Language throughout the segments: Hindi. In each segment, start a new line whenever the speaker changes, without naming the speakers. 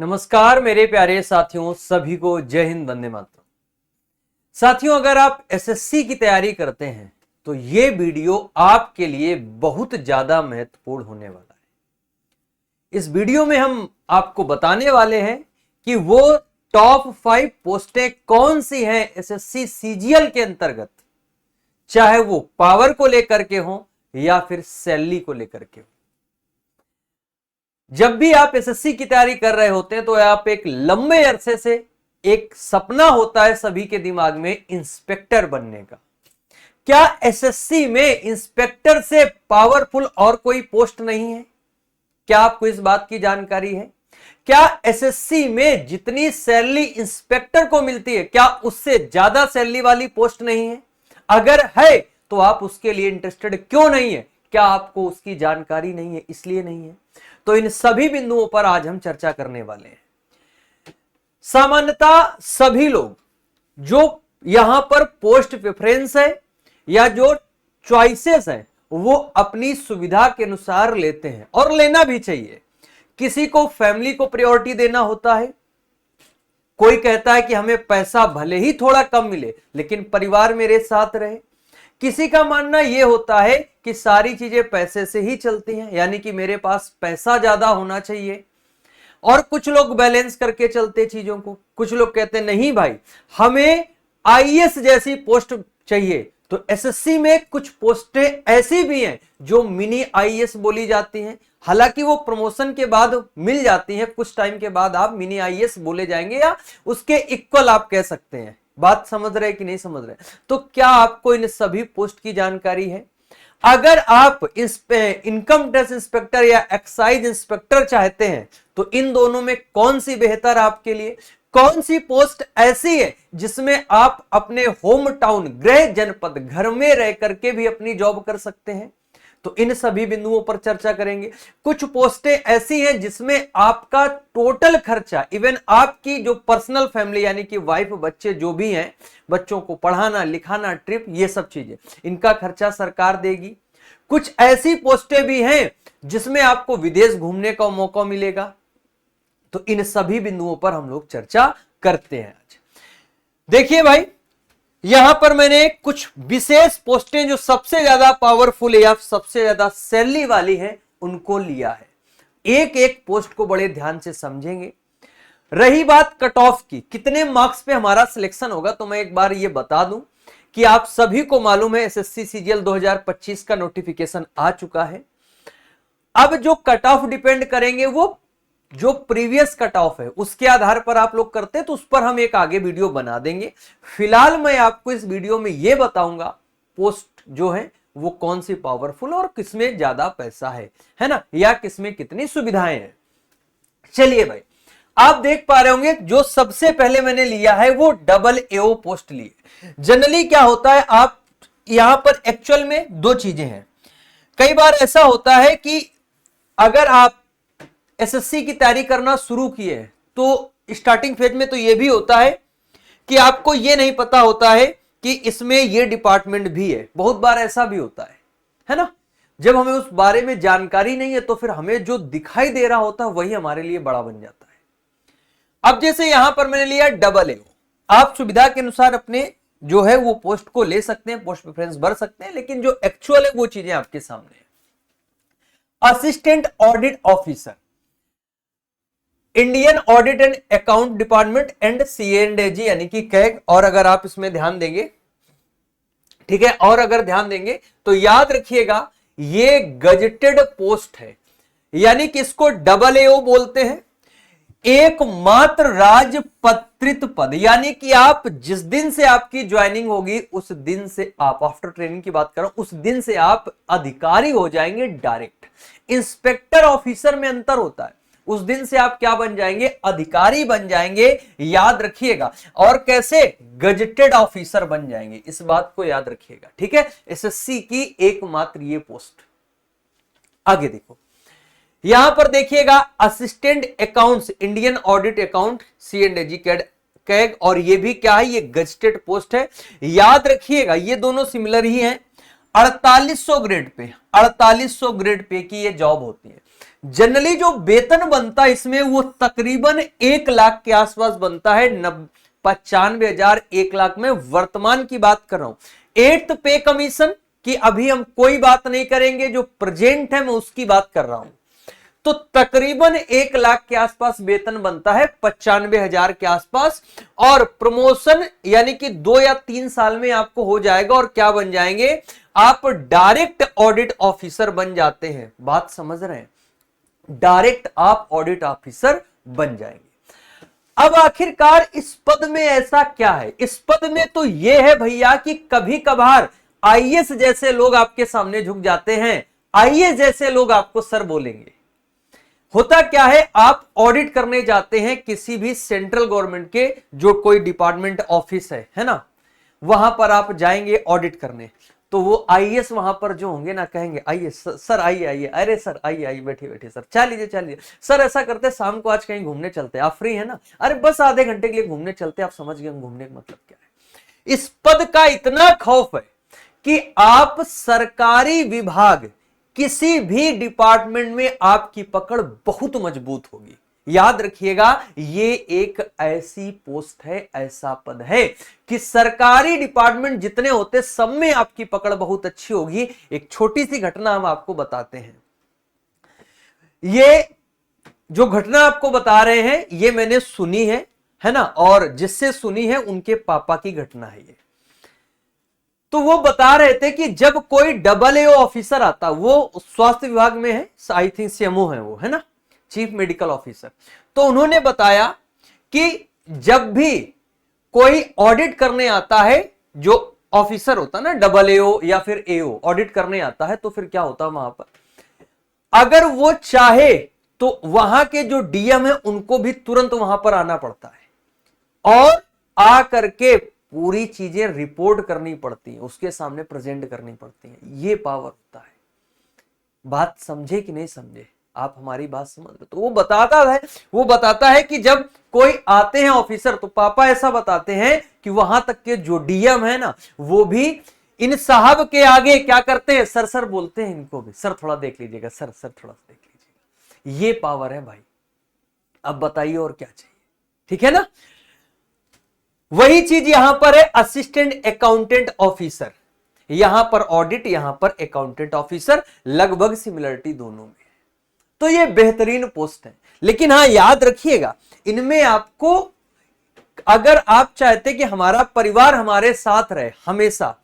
नमस्कार मेरे प्यारे साथियों, सभी को जय हिंद, वंदे मातरम। साथियों, अगर आप एसएससी की तैयारी करते हैं तो ये वीडियो आपके लिए बहुत ज्यादा महत्वपूर्ण होने वाला है। इस वीडियो में हम आपको बताने वाले हैं कि वो टॉप 5 पोस्टें कौन सी हैं एसएससी सीजीएल के अंतर्गत, चाहे वो पावर को लेकर के हो या फिर सैलरी को लेकर के हो। जब भी आप एसएससी की तैयारी कर रहे होते हैं तो आप एक लंबे अरसे से एक सपना होता है सभी के दिमाग में, इंस्पेक्टर बनने का। क्या एसएससी में इंस्पेक्टर से पावरफुल और कोई पोस्ट नहीं है? क्या आपको इस बात की जानकारी है? क्या एसएससी में जितनी सैलरी इंस्पेक्टर को मिलती है, क्या उससे ज्यादा सैलरी वाली पोस्ट नहीं है? अगर है तो आप उसके लिए इंटरेस्टेड क्यों नहीं है? क्या आपको उसकी जानकारी नहीं है, इसलिए नहीं है? तो इन सभी बिंदुओं पर आज हम चर्चा करने वाले हैं। सामान्यतः सभी लोग जो यहां पर पोस्ट प्रेफरेंस है या जो चॉइसेस हैं वो अपनी सुविधा के अनुसार लेते हैं और लेना भी चाहिए। किसी को फैमिली को प्रायोरिटी देना होता है, कोई कहता है कि हमें पैसा भले ही थोड़ा कम मिले लेकिन परिवार मेरे साथ रहे। किसी का मानना यह होता है कि सारी चीजें पैसे से ही चलती हैं, यानी कि मेरे पास पैसा ज्यादा होना चाहिए। और कुछ लोग बैलेंस करके चलते चीजों को। कुछ लोग कहते नहीं भाई, हमें आईएएस जैसी पोस्ट चाहिए। तो एसएससी में कुछ पोस्टें ऐसी भी हैं जो मिनी आईएएस बोली जाती हैं। हालांकि वो प्रमोशन के बाद मिल जाती हैं, कुछ टाइम के बाद आप मिनी आईएएस बोले जाएंगे या उसके इक्वल आप कह सकते हैं। बात समझ रहे कि नहीं समझ रहे? तो क्या आपको इन सभी पोस्ट की जानकारी है? अगर आप इस पे इनकम टैक्स इंस्पेक्टर या एक्साइज इंस्पेक्टर चाहते हैं तो इन दोनों में कौन सी बेहतर आपके लिए? कौन सी पोस्ट ऐसी है जिसमें आप अपने होम टाउन, गृह जनपद, घर में रह करके भी अपनी जॉब कर सकते हैं? तो इन सभी बिंदुओं पर चर्चा करेंगे। कुछ पोस्टें ऐसी हैं जिसमें आपका टोटल खर्चा, इवन आपकी जो पर्सनल फैमिली यानी कि वाइफ, बच्चे जो भी हैं, बच्चों को पढ़ाना लिखाना, ट्रिप, ये सब चीजें, इनका खर्चा सरकार देगी। कुछ ऐसी पोस्टें भी हैं जिसमें आपको विदेश घूमने का मौका मिलेगा। तो इन सभी बिंदुओं पर हम लोग चर्चा करते हैं आज। देखिए भाई, यहां पर मैंने कुछ विशेष पोस्टें जो सबसे ज्यादा पावरफुल या सबसे ज्यादा सैलरी वाली हैं उनको लिया है। एक एक पोस्ट को बड़े ध्यान से समझेंगे। रही बात कट ऑफ की, कितने मार्क्स पे हमारा सिलेक्शन होगा, तो मैं एक बार ये बता दूं कि आप सभी को मालूम है एसएससी सीजीएल 2025 का नोटिफिकेशन आ चुका है। अब जो कट ऑफ डिपेंड करेंगे वो जो प्रीवियस कट ऑफ है उसके आधार पर आप लोग करते हैं, तो उस पर हम एक आगे वीडियो बना देंगे। फिलहाल मैं आपको इस वीडियो में यह बताऊंगा पोस्ट जो है वो कौन सी पावरफुल और किसमें ज्यादा पैसा है ना, या किसमें कितनी सुविधाएं हैं। चलिए भाई, आप देख पा रहे होंगे जो सबसे पहले मैंने लिया है वो डबल एओ पोस्ट ली है। जनरली क्या होता है, आप यहां पर एक्चुअल में दो चीजें हैं। कई बार ऐसा होता है कि अगर आप एसएससी की तैयारी करना शुरू किए तो स्टार्टिंग फेज में तो यह भी होता है कि आपको यह नहीं पता होता है कि इसमें यह डिपार्टमेंट भी है। बहुत बार ऐसा भी होता है ना। जब हमें उस बारे में जानकारी नहीं है तो फिर हमें जो दिखाई दे रहा होता है वही हमारे लिए बड़ा बन जाता है। अब जैसे यहां पर मैंने लिया डबल एओ, आप सुविधा के अनुसार अपने जो है वो पोस्ट को ले सकते हैं, पोस्ट प्रेफरेंस भर सकते हैं, लेकिन जो एक्चुअल है वो चीजें आपके सामने है। Assistant audit officer, Indian audit and account department and CNDG यानी कि कैग। और अगर आप इसमें ध्यान देंगे, ठीक है, और अगर ध्यान देंगे तो याद रखिएगा ये गजेटेड पोस्ट है, यानी कि इसको डबल एओ बोलते हैं। एकमात्र राजपत्रित पद, यानी कि आप जिस दिन से आपकी ज्वाइनिंग होगी उस दिन से आप, आफ्टर ट्रेनिंग की बात कर रहा हूं, उस दिन से आप अधिकारी हो जाएंगे डायरेक्ट। इंस्पेक्टर ऑफिसर में अंतर होता है, उस दिन से आप क्या बन जाएंगे, अधिकारी बन जाएंगे, याद रखिएगा। और कैसे, गजेटेड ऑफिसर बन जाएंगे, इस बात को याद रखिएगा, ठीक है। एसएससी की एकमात्र ये पोस्ट। आगे देखो, यहां पर देखिएगा assistant accounts, Indian audit account, CNDG CAG, और ये भी क्या है, ये गजेटेड पोस्ट है। याद रखिएगा ये दोनों सिमिलर ही हैं। 4800 ग्रेड पे, 4800 ग्रेड पे की ये जॉब होती है। जनरली जो वेतन बनता है इसमें वो तकरीबन 1 लाख के आसपास बनता है। 95,000 1 लाख में वर्तमान की बात कर रहा हूं। 8th पे कमीशन की अभी हम कोई बात नहीं करेंगे, जो प्रेजेंट है मैं उसकी बात कर रहा हूं। तो तकरीबन 1 लाख के आसपास वेतन बनता है, 95,000 के आसपास। और प्रमोशन यानी कि 2 या 3 साल में आपको हो जाएगा और क्या बन जाएंगे, आप डायरेक्ट ऑडिट ऑफिसर बन जाते हैं। बात समझ रहे हैं, डायरेक्ट आप ऑडिट ऑफिसर बन जाएंगे। अब आखिरकार इस पद में ऐसा क्या है, इस पद में तो यह है भैया कि कभी कभार आईएएस जैसे लोग आपके सामने झुक जाते हैं, आईएएस जैसे लोग आपको सर बोलेंगे। होता क्या है, आप ऑडिट करने जाते हैं किसी भी सेंट्रल गवर्नमेंट के जो कोई डिपार्टमेंट ऑफिस है ना, वहां पर आप जाएंगे ऑडिट करने। तो वो आईएएस वहां पर जो होंगे ना, कहेंगे आइए सर, आइए आइए, अरे सर आइए आइए, बैठिए बैठिए सर, चाह लीजिए सर, ऐसा करते शाम को आज कहीं घूमने चलते हैं, आप फ्री है ना, अरे बस आधे घंटे के लिए घूमने चलते हैं। आप समझ गए घूमने का मतलब क्या है। इस पद का इतना खौफ है कि आप सरकारी विभाग किसी भी डिपार्टमेंट में आपकी पकड़ बहुत मजबूत होगी। याद रखिएगा, ये एक ऐसी पोस्ट है, ऐसा पद है कि सरकारी डिपार्टमेंट जितने होते सब में आपकी पकड़ बहुत अच्छी होगी। एक छोटी सी घटना हम आपको बताते हैं। ये जो घटना आपको बता रहे हैं ये मैंने सुनी है ना, और जिससे सुनी है उनके पापा की घटना है ये। तो वो बता रहे थे कि जब कोई AA ऑफिसर आता, वो स्वास्थ्य विभाग में है, आई थिंक सीएमओ है वो, है ना, चीफ मेडिकल ऑफिसर। तो उन्होंने बताया कि जब भी कोई ऑडिट करने आता है, जो ऑफिसर होता है ना AA या फिर AO ऑडिट करने आता है, तो फिर क्या होता है वहां पर, अगर वो चाहे तो वहां के जो डीएम है उनको भी तुरंत वहां पर आना पड़ता है और आ करके पूरी चीजें रिपोर्ट करनी पड़ती है, उसके सामने प्रेजेंट करनी पड़ती है। ये पावर होता है। बात समझे कि नहीं समझे आप, हमारी बात समझ लो। तो वो बताता है कि जब कोई आते हैं ऑफिसर, तो पापा ऐसा बताते हैं कि वहां तक के जो डीएम है ना, वो भी इन साहब के आगे क्या करते हैं, सर सर बोलते हैं इनको भी, सर थोड़ा देख लीजिएगा, सर सर थोड़ा देख लीजिएगा। ये पावर है भाई। अब बताइए और क्या चाहिए, ठीक है ना। वही चीज यहां पर है, असिस्टेंट अकाउंटेंट ऑफिसर। यहां पर ऑडिट, यहां पर अकाउंटेंट ऑफिसर, लगभग सिमिलरिटी दोनों में। तो ये बेहतरीन पोस्ट है। लेकिन हां याद रखिएगा, इनमें आपको, अगर आप चाहते कि हमारा परिवार हमारे साथ रहे हमेशा,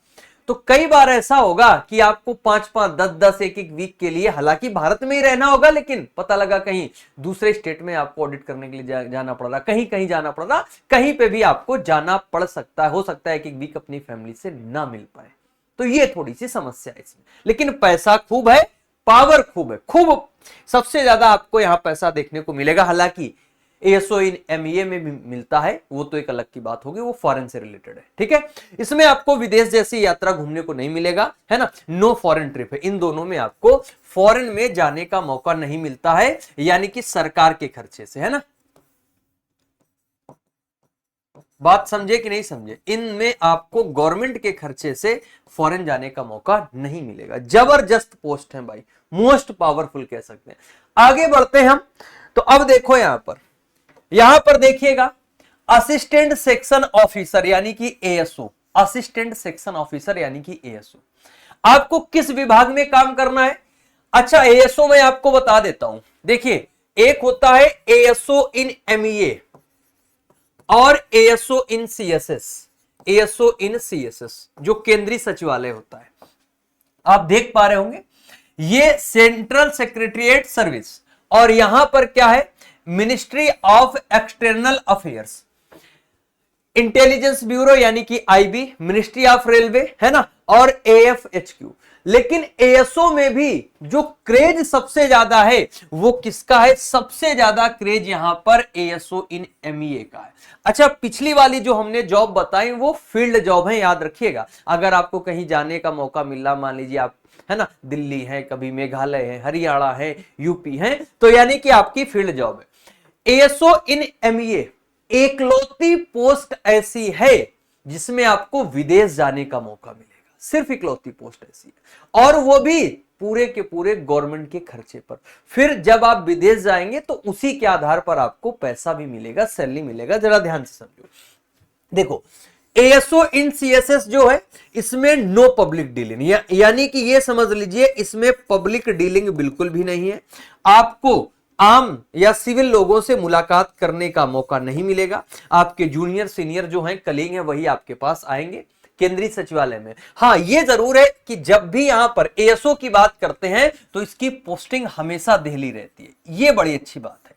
तो कई बार ऐसा होगा कि आपको 5-5, 10-10, 1-1 वीक के लिए, हालांकि भारत में ही रहना होगा, लेकिन पता लगा कहीं दूसरे स्टेट में आपको ऑडिट करने के लिए जाना पड़ रहा, कहीं कहीं जाना पड़ रहा, कहीं पे भी आपको जाना पड़ सकता है। हो सकता है 1-1 वीक अपनी फैमिली से ना मिल पाए। तो ये थोड़ी सी समस्या है इसमें। लेकिन पैसा खूब है, पावर खूब है, खूब सबसे ज्यादा आपको यहां पैसा देखने को मिलेगा। हालांकि ASO इन MEA में भी मिलता है, वो तो एक अलग की बात होगी, वो फॉरेन से रिलेटेड है, ठीक है। इसमें आपको विदेश जैसी यात्रा घूमने को नहीं मिलेगा, है ना, नो फॉरेन ट्रिप है। इन दोनों में आपको फॉरेन में जाने का मौका नहीं मिलता है, यानी कि सरकार के खर्चे से, है ना। बात समझे कि नहीं समझे, इनमें आपको गवर्नमेंट के खर्चे से फॉरेन जाने का मौका नहीं मिलेगा। जबरदस्त पोस्ट है भाई, मोस्ट पावरफुल कह सकते हैं। आगे बढ़ते हैं हम। तो अब देखो यहां पर देखिएगा, असिस्टेंट सेक्शन ऑफिसर यानी कि ASO, असिस्टेंट सेक्शन ऑफिसर यानी कि ASO। आपको किस विभाग में काम करना है? अच्छा, ASO में आपको बता देता हूं। देखिए, एक होता है ASO इन MEA और ASO इन CSS, ASO इन CSS जो केंद्रीय सचिवालय होता है। आप देख पा रहे होंगे, ये सेंट्रल सेक्रेटरीट सर्विस, और यहां पर क्या है, ministry of external affairs, intelligence bureau यानी कि IB, मिनिस्ट्री ऑफ रेलवे, है ना, और AFHQ। लेकिन ASO में भी जो क्रेज सबसे ज्यादा है वो किसका है? सबसे ज्यादा क्रेज यहां पर ASO इन MEA का है। अच्छा, पिछली वाली जो हमने जॉब बताई वो फील्ड जॉब है, याद रखिएगा। अगर आपको कहीं जाने का मौका मिला, मान लीजिए आप, है ना, दिल्ली है, कभी मेघालय है, हरियाणा है, यूपी है, तो यानी कि आपकी फील्ड जॉब है। ASO इन MEA एकलौती पोस्ट ऐसी है जिसमें आपको विदेश जाने का मौका मिलेगा। सिर्फ इकलौती पोस्ट ऐसी है, और वो भी पूरे के पूरे गवर्नमेंट के खर्चे पर। फिर जब आप विदेश जाएंगे तो उसी के आधार पर आपको पैसा भी मिलेगा, सैलरी मिलेगा। जरा ध्यान से समझो, देखो एएसओ इन सीएसएस जो है इसमें नो पब्लिक डीलिंग, यानी कि ये समझ लीजिए इसमें पब्लिक डीलिंग बिल्कुल भी नहीं है। आपको आम या सिविल लोगों से मुलाकात करने का मौका नहीं मिलेगा। आपके जूनियर सीनियर जो हैं, कलीग हैं, वही आपके पास आएंगे केंद्रीय सचिवालय में। हाँ, ये जरूर है कि जब भी यहां पर एएसओ की बात करते हैं तो इसकी पोस्टिंग हमेशा दिल्ली रहती है। ये बड़ी अच्छी बात है।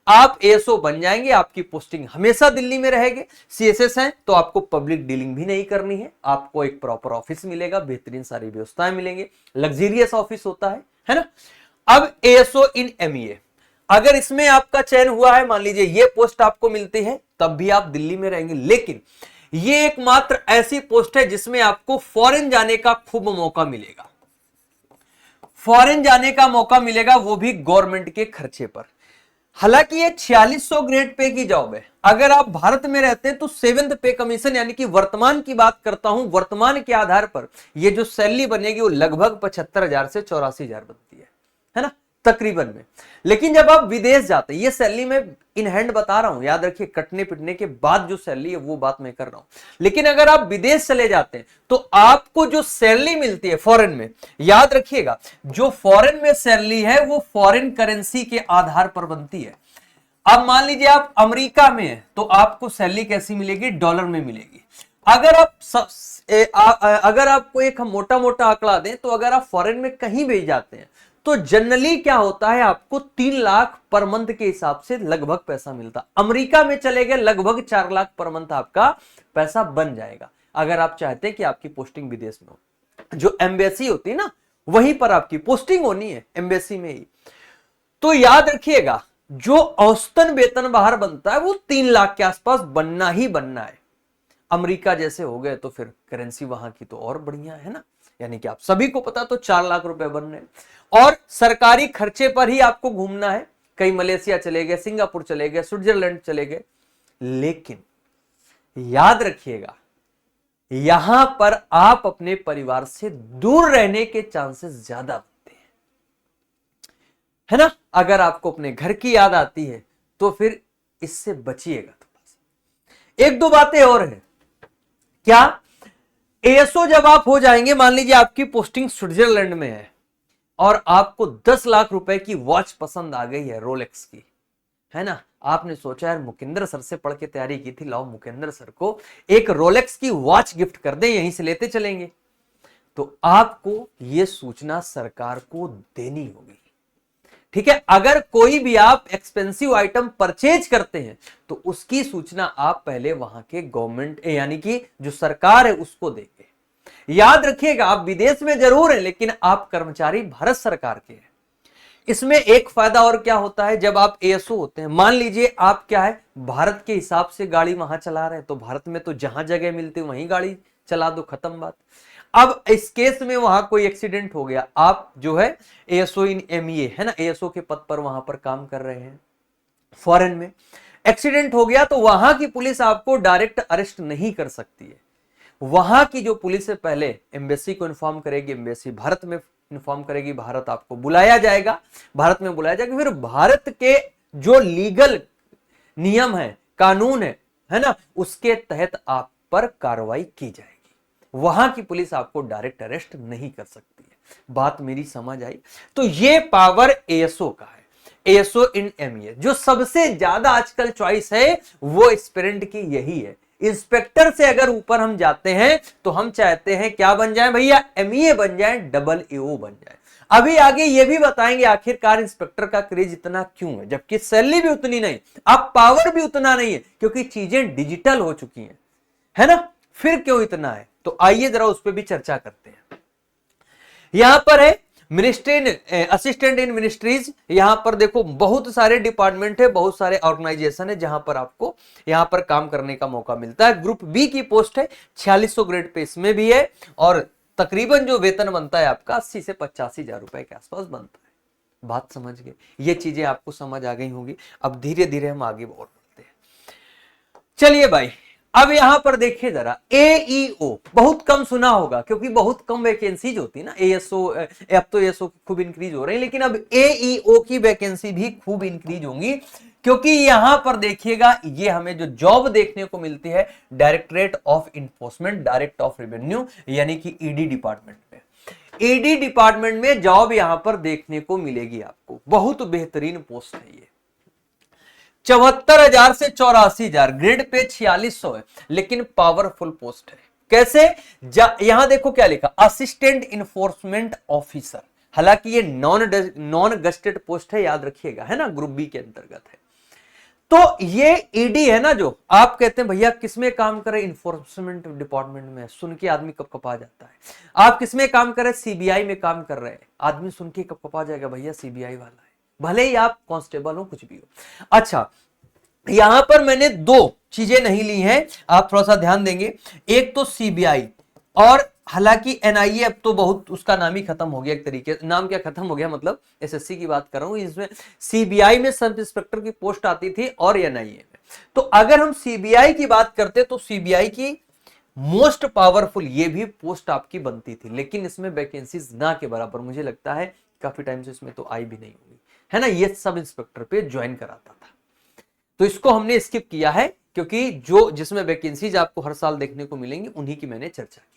आप एएसओ बन जाएंगे, आपकी पोस्टिंग हमेशा दिल्ली में रहेगी। सीएसएस हैं तो आपको पब्लिक डीलिंग भी नहीं करनी है, आपको एक प्रॉपर ऑफिस मिलेगा, बेहतरीन सारी व्यवस्थाएं मिलेंगे, लग्जरियस ऑफिस होता है ना। अब एएसओ इन एमईए, अगर इसमें आपका चयन हुआ है, मान लीजिए ये पोस्ट आपको मिलती है, तब भी आप दिल्ली में रहेंगे। लेकिन ये एकमात्र ऐसी पोस्ट है जिसमें आपको फॉरेन जाने का खूब मौका मिलेगा। फॉरेन जाने का मौका मिलेगा, वो भी गवर्नमेंट के खर्चे पर। हालांकि ये 4600 ग्रेड पे की जॉब है। अगर आप भारत में रहते हैं तो 7th पे कमीशन, यानी कि वर्तमान की बात करता हूं, वर्तमान के आधार पर ये जो सैलरी बनेगी वो लगभग 75,000 से 84,000 बनती है ना, तकरीबन में। लेकिन जब आप विदेश जाते हैं, ये सैलरी मैं इन हैंड बता रहा हूं, याद रखिए, कटने पिटने के बाद जो सैलरी है वो बात मैं कर रहा हूं। लेकिन अगर आप विदेश चले जाते हैं तो आपको जो सैलरी मिलती है फॉरेन में, याद रखिएगा, जो फॉरेन में सैलरी है वो फॉरेन करेंसी के आधार पर बनती है। अब मान लीजिए आप अमेरिका में हैं तो आपको सैलरी कैसी मिलेगी? डॉलर में मिलेगी। अगर आपको एक हम मोटा मोटा आंकड़ा दें तो अगर आप फॉरेन में कहीं भी जाते हैं तो जनरली क्या होता है, आपको 3 लाख पर मंथ के हिसाब से लगभग पैसा मिलता। अमेरिका में चले गए लगभग 4 लाख पर मंथ आपका पैसा बन जाएगा, अगर आप चाहते हैं कि आपकी पोस्टिंग विदेश में हो। जो एम्बेसी होती है ना, वहीं पर आपकी पोस्टिंग होनी है, एम्बेसी में ही। तो याद रखिएगा, जो औसतन वेतन बाहर बनता है वो 3 लाख के आसपास बनना ही बनना है। अमेरिका जैसे हो गए तो फिर करेंसी वहां की तो और बढ़िया है ना, यानी कि आप सभी को पता, तो 4 लाख रुपए बन रहे हैं। और सरकारी खर्चे पर ही आपको घूमना है, कहीं मलेशिया चले गए, सिंगापुर चले गए, स्विट्जरलैंड चले गए। लेकिन याद रखिएगा, यहां पर आप अपने परिवार से दूर रहने के चांसेस ज्यादा बनते हैं, है ना। अगर आपको अपने घर की याद आती है तो फिर इससे बचिएगा थोड़ा सा। एक दो बातें और है। क्या? एएसओ जब आप हो जाएंगे, मान लीजिए आपकी पोस्टिंग स्विट्जरलैंड में है और आपको 10 लाख रुपए की वॉच पसंद आ गई है, रोलेक्स की, है ना। आपने सोचा यार मुकेंद्र सर से पढ़ के तैयारी की थी, लाओ मुकेंद्र सर को एक रोलेक्स की वॉच गिफ्ट कर दे, यहीं से लेते चलेंगे। तो आपको यह सूचना सरकार को देनी होगी, ठीक है। अगर कोई भी आप एक्सपेंसिव आइटम परचेज करते हैं तो उसकी सूचना आप पहले वहां के गवर्नमेंट यानी कि जो सरकार है उसको देंगे। याद रखिएगा, आप विदेश में जरूर हैं लेकिन आप कर्मचारी भारत सरकार के हैं। इसमें एक फायदा और क्या होता है, जब आप एएसओ होते हैं, मान लीजिए आप क्या है भारत के हिसाब से गाड़ी वहां चला रहे हैं, तो भारत में तो जहां जगह मिलती है वहीं गाड़ी चला दो, खत्म बात। अब इस केस में वहां कोई एक्सीडेंट हो गया, आप जो है एएसओ इन एमईए, है ना, एएसओ के पद पर वहां पर काम कर रहे हैं, फॉरेन में एक्सीडेंट हो गया तो वहां की पुलिस आपको डायरेक्ट अरेस्ट नहीं कर सकती है। वहां की जो पुलिस है पहले एम्बेसी को इन्फॉर्म करेगी, एम्बेसी भारत में इन्फॉर्म करेगी, भारत आपको बुलाया जाएगा, भारत में बुलाया जाएगा, फिर भारत के जो लीगल नियम है, कानून है ना, उसके तहत आप पर कार्रवाई की जाएगी। वहां की पुलिस आपको डायरेक्ट अरेस्ट नहीं कर सकती है। बात मेरी समझ आई? तो ये पावर एएसओ का है, एएसओ इन एमईए। जो सबसे ज्यादा आजकल चॉइस है वो एस्पिरेंट की यही है। इंस्पेक्टर से अगर ऊपर हम जाते हैं तो हम चाहते हैं क्या बन जाए भैया, एमईए बन जाए, डबल एओ बन जाए। अभी आगे ये भी बताएंगे आखिरकार इंस्पेक्टर का क्रेज इतना क्यों है, जबकि सैलरी भी उतनी नहीं, अब पावर भी उतना नहीं है, क्योंकि चीजें डिजिटल हो चुकी हैं, है ना। फिर क्यों इतना है, तो आइए जरा उस पर भी चर्चा करते हैं। यहां पर है मिनिस्ट्री असिस्टेंट इन मिनिस्ट्रीज। यहां पर देखो बहुत सारे डिपार्टमेंट है, बहुत सारे ऑर्गेनाइजेशन है जहां पर आपको यहां पर काम करने का मौका मिलता है। ग्रुप बी की पोस्ट है, 4600 ग्रेड पे इसमें भी है, और तकरीबन जो वेतन बनता है आपका 80 से 85,000 रुपए के आसपास बनता है। बात समझ गए? ये चीजें आपको समझ आ गई होंगी। अब धीरे धीरे हम आगे और बढ़ते हैं। चलिए भाई, अब यहां पर देखिए जरा, एईओ बहुत कम सुना होगा क्योंकि बहुत कम वैकेंसीज होती है ना। एएसओ, अब तो एएसओ खूब इंक्रीज हो रहे हैं, लेकिन अब एईओ की वैकेंसी भी खूब इंक्रीज होंगी, क्योंकि यहां पर देखिएगा ये हमें जो जॉब देखने को मिलती है directorate of enforcement, direct of revenue, यानी कि ईडी डिपार्टमेंट में। ईडी डिपार्टमेंट में जॉब यहां पर देखने को मिलेगी आपको। बहुत बेहतरीन पोस्ट है ये। 74,000 से 84,000, ग्रेड पे 4600 है, लेकिन पावरफुल पोस्ट है। कैसे? यहां देखो क्या लिखा, असिस्टेंट इन्फोर्समेंट ऑफिसर। हालांकि ये नॉन गस्टेड पोस्ट है, याद रखिएगा, है ना, ग्रुप बी के अंतर्गत है। तो ये ईडी है ना, जो आप कहते हैं भैया किसमें काम करे, इन्फोर्समेंट डिपार्टमेंट में, सुन के आदमी कपकपा जाता है। आप किसमें काम कर रहे, सीबीआई में काम कर रहे हैं, आदमी सुन के कपकपा जाएगा, भैया सीबीआई वाला है, भले ही आप कांस्टेबल हो, कुछ भी हो। अच्छा, यहां पर मैंने दो चीजें नहीं ली हैं, आप थोड़ा सा ध्यान देंगे। एक तो सीबीआई, और हालांकि एनआईए अब तो बहुत उसका नाम ही खत्म हो गया, एक तरीके से नाम क्या खत्म हो गया, मतलब एसएससी की बात कर रहा हूं। इसमें सीबीआई में सब इंस्पेक्टर की पोस्ट आती थी और एनआईए में। तो अगर हम सीबीआई की बात करते तो सीबीआई की मोस्ट पावरफुल ये भी पोस्ट आपकी बनती थी, लेकिन इसमें वैकेंसीज ना के बराबर, मुझे लगता है काफी टाइम से इसमें तो आई भी नहीं होगी, है ना। ये सब इंस्पेक्टर पे ज्वाइन कराता था, तो इसको हमने स्किप किया है, क्योंकि जो जिसमें वैकेंसीज आपको हर साल देखने को मिलेंगी उन्हीं की मैंने चर्चा की।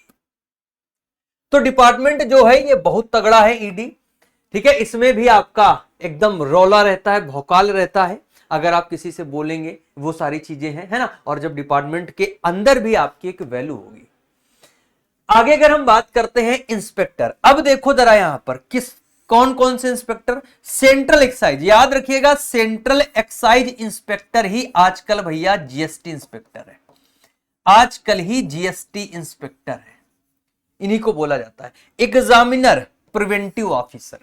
तो डिपार्टमेंट जो है ये बहुत तगड़ा है, ईडी, ठीक है। इसमें भी आपका एकदम रौला रहता है, भौकाल रहता है, अगर आप किसी से बोलेंगे वो सारी चीजें हैं, है ना। और जब डिपार्टमेंट के अंदर भी आपकी एक वैल्यू होगी। आगे अगर हम बात करते हैं इंस्पेक्टर, अब देखो जरा यहां पर कौन कौन से इंस्पेक्टर, सेंट्रल एक्साइज, याद रखिएगा, सेंट्रल एक्साइज इंस्पेक्टर ही आजकल भैया जीएसटी इंस्पेक्टर है, आजकल ही जीएसटी इंस्पेक्टर है, इन्हीं को बोला जाता है। Examiner preventive officer.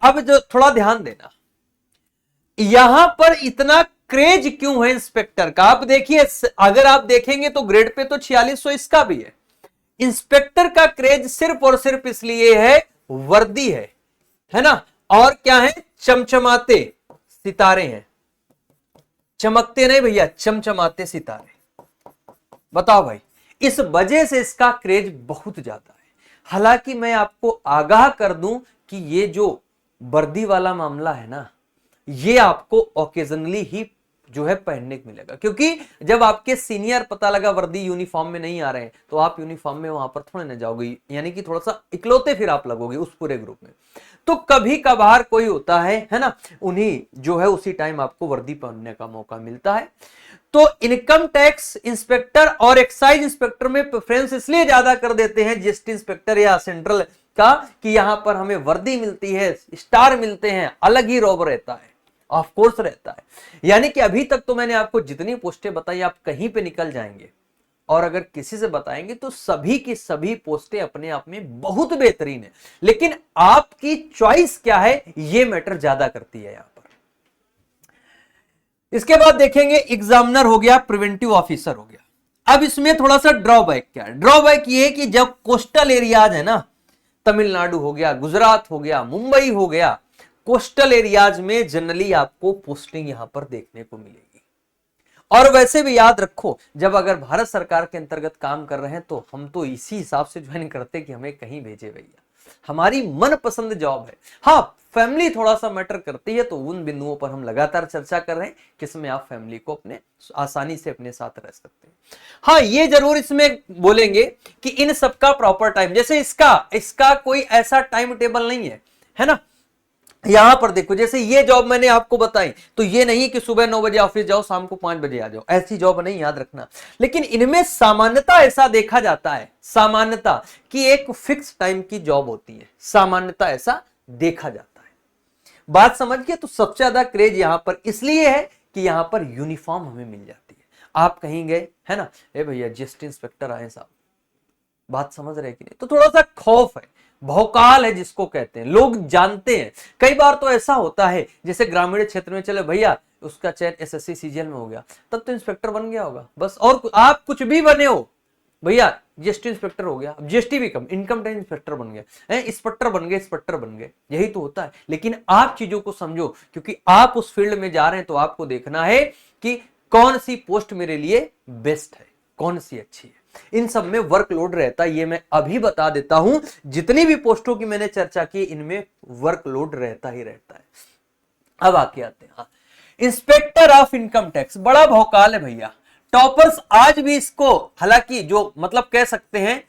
अब जो थोड़ा ध्यान देना, यहां पर इतना क्रेज क्यों है इंस्पेक्टर का, आप देखिए, अगर आप देखेंगे तो ग्रेड पे तो 4600 इसका भी है। इंस्पेक्टर का क्रेज सिर्फ और सिर्फ इसलिए है, वर्दी है ना, और क्या है, चमचमाते सितारे हैं, चमकते नहीं भैया, चमचमाते सितारे। बताओ भाई, इस वजह से इसका क्रेज बहुत ज्यादा है। हालांकि मैं आपको आगाह कर दूं कि ये जो वर्दी वाला मामला है ना, ये आपको ओकेजनली ही जो है पहनने को मिलेगा, क्योंकि जब आपके सीनियर पता लगा वर्दी यूनिफॉर्म में नहीं आ रहे हैं, तो आप यूनिफॉर्म में वहां पर थोड़े ना जाओगे, यानी कि थोड़ा सा इकलौते फिर आप लगोगे उस पूरे ग्रुप में। तो कभी कभार कोई होता है ना, उन्हीं जो है उसी टाइम आपको वर्दी पहनने का मौका मिलता है। तो इनकम टैक्स इंस्पेक्टर और एक्साइज इंस्पेक्टर में प्रेफरेंस इसलिए ज्यादा कर देते हैं जीएसटी इंस्पेक्टर या सेंट्रल का, कि यहां पर हमें वर्दी मिलती है, स्टार मिलते हैं, अलग ही रौब रहता है, ऑफ कोर्स रहता है। यानी कि अभी तक तो मैंने आपको जितनी पोस्टें बताई, आप कहीं पे निकल जाएंगे और अगर किसी से बताएंगे तो सभी की सभी पोस्टें अपने आप में बहुत बेहतरीन है, लेकिन आपकी चॉइस क्या है ये मैटर ज्यादा करती है यहां पर। इसके बाद देखेंगे एग्जामिनर हो गया, प्रिवेंटिव ऑफिसर हो गया। अब इसमें थोड़ा सा ड्रॉबैक क्या है, ड्रॉबैक ये है कि जब कोस्टल एरियाज है ना, तमिलनाडु हो गया, गुजरात हो गया, मुंबई हो गया, कोस्टल एरियाज में जनरली आपको पोस्टिंग यहां पर देखने को मिलेगी। और वैसे भी याद रखो, जब अगर भारत सरकार के अंतर्गत काम कर रहे हैं तो हम तो इसी हिसाब से ज्वाइन करते कि हमें कहीं भेजे भैया, हमारी मनपसंद जॉब है। हाँ, फैमिली थोड़ा सा मैटर करती है, तो उन बिंदुओं पर हम लगातार चर्चा कर रहे हैं किसमें आप फैमिली को अपने आसानी से अपने साथ रह सकते हैं। हाँ, ये जरूर इसमें बोलेंगे कि इन सबका प्रॉपर टाइम, जैसे इसका कोई ऐसा टाइम टेबल नहीं है ना। यहां पर देखो, जैसे ये जॉब मैंने आपको बताई, तो ये नहीं कि सुबह 9 बजे ऑफिस जाओ, शाम को 5 बजे आ जाओ, ऐसी जॉब नहीं, याद रखना। लेकिन इनमें सामान्यता ऐसा देखा जाता है, सामान्यता कि एक फिक्स टाइम की जॉब होती है, सामान्यता ऐसा देखा जाता है। बात समझ गए? तो सबसे ज्यादा क्रेज यहां पर इसलिए है कि यहां पर यूनिफॉर्म हमें मिल जाती है। आप कहीं गए, है ना, ए भैया जीएसटी इंस्पेक्टर आए साहब, बात समझ रहे कि नहीं, तो थोड़ा सा खौफ है, भौकाल है जिसको कहते हैं, लोग जानते हैं। कई बार तो ऐसा होता है, जैसे ग्रामीण क्षेत्र में, चले भैया उसका चयन एसएससी सीजीएल में हो गया, तब तो इंस्पेक्टर बन गया होगा बस, और आप कुछ भी बने हो भैया, जीएसटी इंस्पेक्टर हो गया, अब जीएसटी भी कम, इनकम टैक्स इंस्पेक्टर बन गए, इंस्पेक्टर बन गए, इंस्पेक्टर बन गए, यही तो होता है। लेकिन आप चीजों को समझो, क्योंकि आप उस फील्ड में जा रहे हैं, तो आपको देखना है कि कौन सी पोस्ट मेरे लिए बेस्ट है, कौन सी अच्छी है। इन सब में वर्कलोड रहता है, ये मैं अभी बता देता हूं। जितनी भी पोस्टों की मैंने चर्चा की इनमें वर्कलोड रहता ही रहता है। अब आके आते हैं इंस्पेक्टर ऑफ इनकम टैक्स, बड़ा भौकाल है भैया। टॉपर्स आज भी इसको, हालांकि जो मतलब कह सकते हैं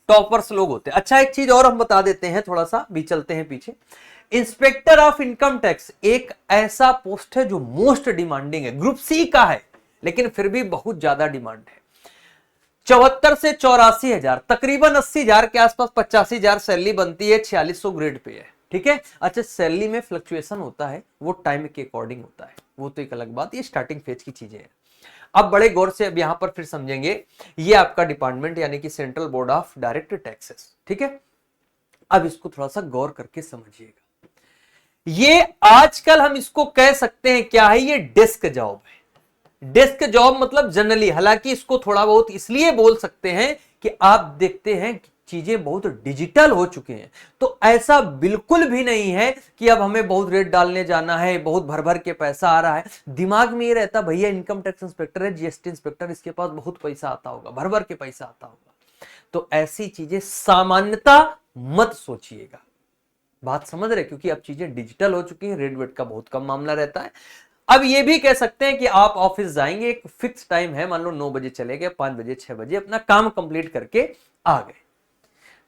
टॉपर्स लोग होते हैं। अच्छा एक चीज और हम बता देते हैं, थोड़ा सा भी चलते हैं पीछे। इंस्पेक्टर ऑफ इनकम टैक्स एक ऐसा पोस्ट है जो मोस्ट डिमांडिंग है, ग्रुप सी का है लेकिन फिर भी बहुत ज्यादा डिमांड है। 74 से 84 हजार, तकरीबन 80 हजार के आसपास, 85 हजार सैलरी बनती है, 4600 ग्रेड पे है। ठीक है, अच्छा सैलरी में फ्लक्चुएशन होता है, वो टाइम के अकॉर्डिंग होता है, वो तो एक अलग बात, ये स्टार्टिंग फेज की चीजें हैं। अब बड़े गौर से अब यहां पर फिर समझेंगे, ये आपका डिपार्टमेंट यानी कि central board of direct taxes. ठीक है, अब इसको थोड़ा सा गौर करके समझिएगा। ये आजकल हम इसको कह सकते हैं क्या है, ये डेस्क जॉब है। डेस्क जॉब मतलब जनरली, हालांकि इसको थोड़ा बहुत इसलिए बोल सकते हैं कि आप देखते हैं कि चीजें बहुत डिजिटल हो चुके हैं, तो ऐसा बिल्कुल भी नहीं है कि अब हमें बहुत रेट डालने जाना है, बहुत भर भर के पैसा आ रहा है। दिमाग में ये रहता भैया इनकम टैक्स इंस्पेक्टर है, जीएसटी इंस्पेक्टर, इसके पास बहुत पैसा आता होगा, भर भर के पैसा आता होगा। तो ऐसी चीजें सामान्यता मत सोचिएगा, बात समझ रहे, क्योंकि अब चीजें डिजिटल हो चुकी हैं, रेट वेट का बहुत कम मामला रहता है। अब ये भी कह सकते हैं कि आप ऑफिस जाएंगे, एक फिक्स टाइम है, मान लो 9 बजे चले गए, 5 बजे 6 बजे अपना काम कंप्लीट करके आ गए।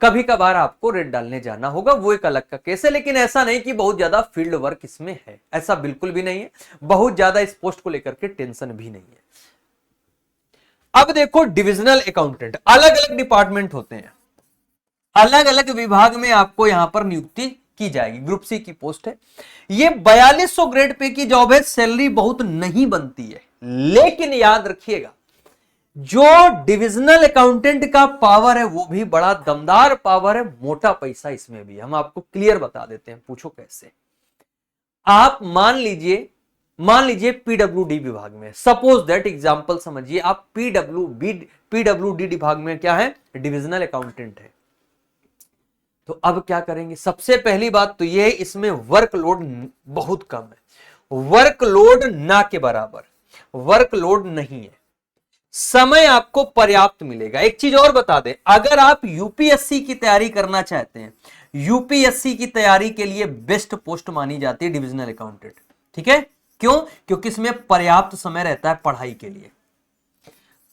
कभी कभार आपको रेट डालने जाना होगा, वो एक अलग का केस है, लेकिन ऐसा नहीं कि बहुत ज्यादा फील्ड वर्क इसमें है, ऐसा बिल्कुल भी नहीं है। बहुत ज्यादा इस पोस्ट को लेकर के टेंशन भी नहीं है। अब देखो डिविजनल अकाउंटेंट, अलग अलग डिपार्टमेंट होते हैं, अलग अलग विभाग में आपको यहां पर नियुक्ति की जाएगी। ग्रुप सी की पोस्ट है, ये 4200 ग्रेड पे की जॉब है, सैलरी बहुत नहीं बनती है, लेकिन याद रखिएगा जो डिविजनल अकाउंटेंट का पावर है वो भी बड़ा दमदार पावर है, मोटा पैसा इसमें भी। हम आपको क्लियर बता देते हैं, पूछो कैसे। आप मान लीजिए पीडब्ल्यूडी विभाग में, सपोज दैट एग्जांपल समझिए, आप पीडब्ल्यूडी विभाग में क्या है, डिविजनल अकाउंटेंट है। तो अब क्या करेंगे, सबसे पहली बात तो यह है इसमें वर्कलोड बहुत कम है, वर्कलोड ना के बराबर, वर्कलोड नहीं है, समय आपको पर्याप्त मिलेगा। एक चीज और बता दें, अगर आप यूपीएससी की तैयारी करना चाहते हैं, यूपीएससी की तैयारी के लिए बेस्ट पोस्ट मानी जाती है डिविजनल अकाउंटेंट। ठीक है, क्यों? क्योंकि इसमें पर्याप्त समय रहता है पढ़ाई के लिए,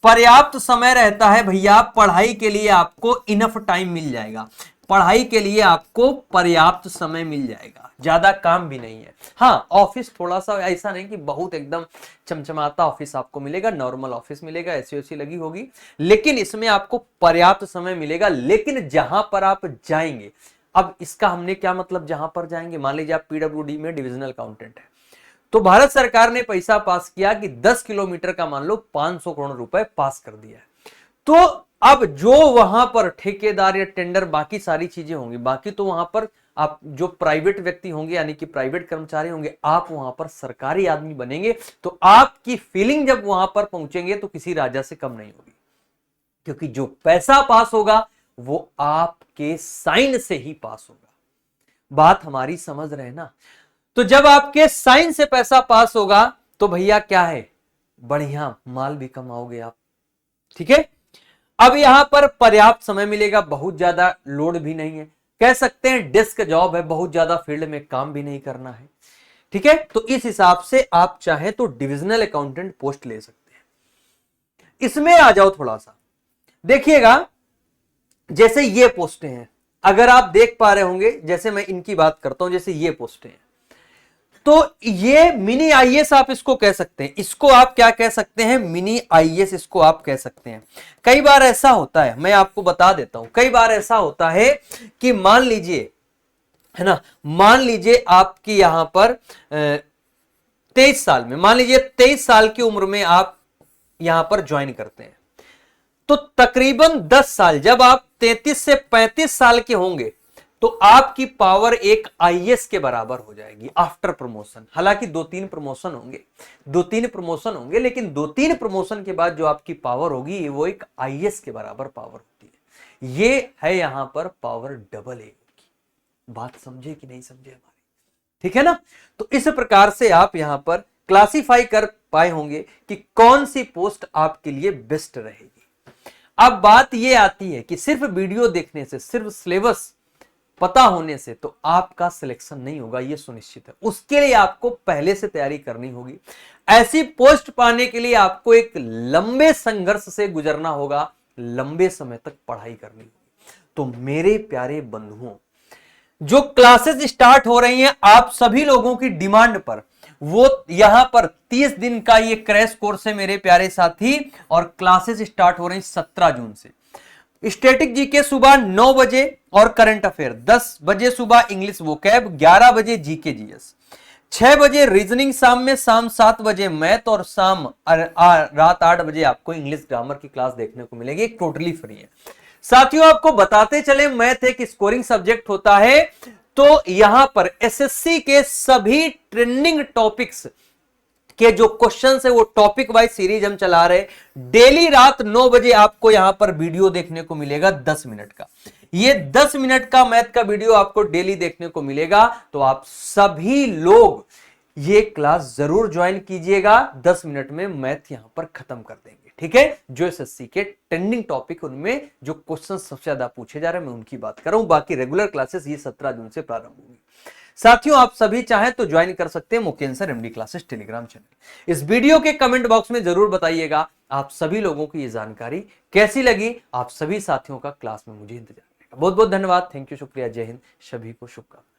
पर्याप्त समय रहता है भैया पढ़ाई के लिए, आपको इनफ टाइम मिल जाएगा, पढ़ाई के लिए आपको पर्याप्त समय मिल जाएगा, ज्यादा काम भी नहीं है। हाँ ऑफिस थोड़ा सा ऐसा नहीं कि बहुत एकदम चमचमाता ऑफिस आपको मिलेगा, नॉर्मल ऑफिस मिलेगा, एसी ओसी लगी होगी, लेकिन इसमें आपको पर्याप्त समय मिलेगा। लेकिन जहां पर आप जाएंगे, अब इसका हमने क्या मतलब, जहां पर जाएंगे, मान लीजिए आप पीडब्ल्यूडी में डिविजनल अकाउंटेंट है, तो भारत सरकार ने पैसा पास किया कि 10 किलोमीटर का मान लो 500 करोड़ रुपए पास कर दिया है। तो अब जो वहां पर ठेकेदार या टेंडर बाकी सारी चीजें होंगी, बाकी तो वहां पर आप जो प्राइवेट व्यक्ति होंगे यानी कि प्राइवेट कर्मचारी होंगे, आप वहां पर सरकारी आदमी बनेंगे, तो आपकी फीलिंग जब वहां पर पहुंचेंगे तो किसी राजा से कम नहीं होगी, क्योंकि जो पैसा पास होगा वो आपके साइन से ही पास होगा। बात हमारी समझ रहे ना? तो जब आपके साइन से पैसा पास होगा तो भैया क्या है, बढ़िया माल भी कमाओगे आप। ठीक है, अब यहां पर पर्याप्त समय मिलेगा, बहुत ज्यादा लोड भी नहीं है, कह सकते हैं डेस्क जॉब है, बहुत ज्यादा फील्ड में काम भी नहीं करना है। ठीक है, तो इस हिसाब से आप चाहें तो डिविजनल अकाउंटेंट पोस्ट ले सकते हैं। इसमें आ जाओ थोड़ा सा, देखिएगा जैसे ये पोस्टें हैं, अगर आप देख पा रहे होंगे, जैसे मैं इनकी बात करता हूं, जैसे ये पोस्टें हैं, तो ये मिनी आईएएस आप इसको कह सकते हैं, इसको आप क्या कह सकते हैं, मिनी आईएएस इसको आप कह सकते हैं। कई बार ऐसा होता है, मैं आपको बता देता हूं, कई बार ऐसा होता है कि मान लीजिए, है ना, मान लीजिए आपकी यहां पर 23 साल में, मान लीजिए 23 साल की उम्र में आप यहां पर ज्वाइन करते हैं, तो तकरीबन 10 साल, जब आप 33 से 35 साल के होंगे तो आपकी पावर एक आईएएस के बराबर हो जाएगी आफ्टर प्रमोशन। हालांकि 2-3 प्रमोशन होंगे, 2-3 प्रमोशन होंगे, लेकिन 2-3 प्रमोशन के बाद जो आपकी पावर होगी वो एक आईएएस के बराबर पावर होती है। ये है यहां पर पावर डबल ए की। बात समझे कि नहीं समझे हमारी? ठीक है ना? तो इस प्रकार से आप यहां पर क्लासिफाई कर पाए होंगे कि कौन सी पोस्ट आपके लिए बेस्ट रहेगी। अब बात यह आती है कि सिर्फ वीडियो देखने से, सिर्फ सिलेबस पता होने से तो आपका सिलेक्शन नहीं होगा, यह सुनिश्चित है। उसके लिए आपको पहले से तैयारी करनी होगी। ऐसी पोस्ट पाने के लिए आपको एक लंबे संघर्ष से गुजरना होगा, लंबे समय तक पढ़ाई करनी होगी। तो मेरे प्यारे बंधुओं, जो क्लासेस स्टार्ट हो रही हैं आप सभी लोगों की डिमांड पर, वो यहां पर 30 दिन का ये क्रैश कोर्स है मेरे प्यारे साथी, और क्लासेस स्टार्ट हो रही 17 जून से। स्टैटिक जीके सुबह 9 बजे और करंट अफेयर 10 बजे सुबह, इंग्लिश वोकैब 11 बजे, जीके जीएस 6 बजे, रीजनिंग शाम में, शाम 7 बजे मैथ, और शाम रात 8 बजे आपको इंग्लिश ग्रामर की क्लास देखने को मिलेगी, टोटली फ्री है। साथियों आपको बताते चले, मैथ एक स्कोरिंग सब्जेक्ट होता है, तो यहां पर एसएससी के सभी ट्रेंडिंग टॉपिक्स के जो क्वेश्चन है वो टॉपिक वाइज सीरीज हम चला रहे। डेली रात 9 बजे आपको यहां पर वीडियो देखने को मिलेगा 10 मिनट का। ये 10 मिनट का मैथ का वीडियो आपको डेली देखने को मिलेगा। तो आप सभी लोग ये क्लास जरूर ज्वाइन कीजिएगा। 10 मिनट में मैथ यहां पर खत्म कर देंगे, ठीक है। जो एसएससी के ट्रेंडिंग टॉपिक, उनमें जो क्वेश्चन सबसे ज्यादा पूछे जा रहे हैं, मैं उनकी बात कर रहा हूं। बाकी रेगुलर क्लासेस ये 17 जून से प्रारंभ होगी। साथियों आप सभी चाहें तो ज्वाइन कर सकते हैं Mukesh sir MD classes Telegram channel. इस वीडियो के कमेंट बॉक्स में जरूर बताइएगा आप सभी लोगों को ये जानकारी कैसी लगी। आप सभी साथियों का क्लास में मुझे इंतजार रहेगा। बहुत बहुत धन्यवाद, थैंक यू, शुक्रिया, जय हिंद, सभी को शुभकामनाएं।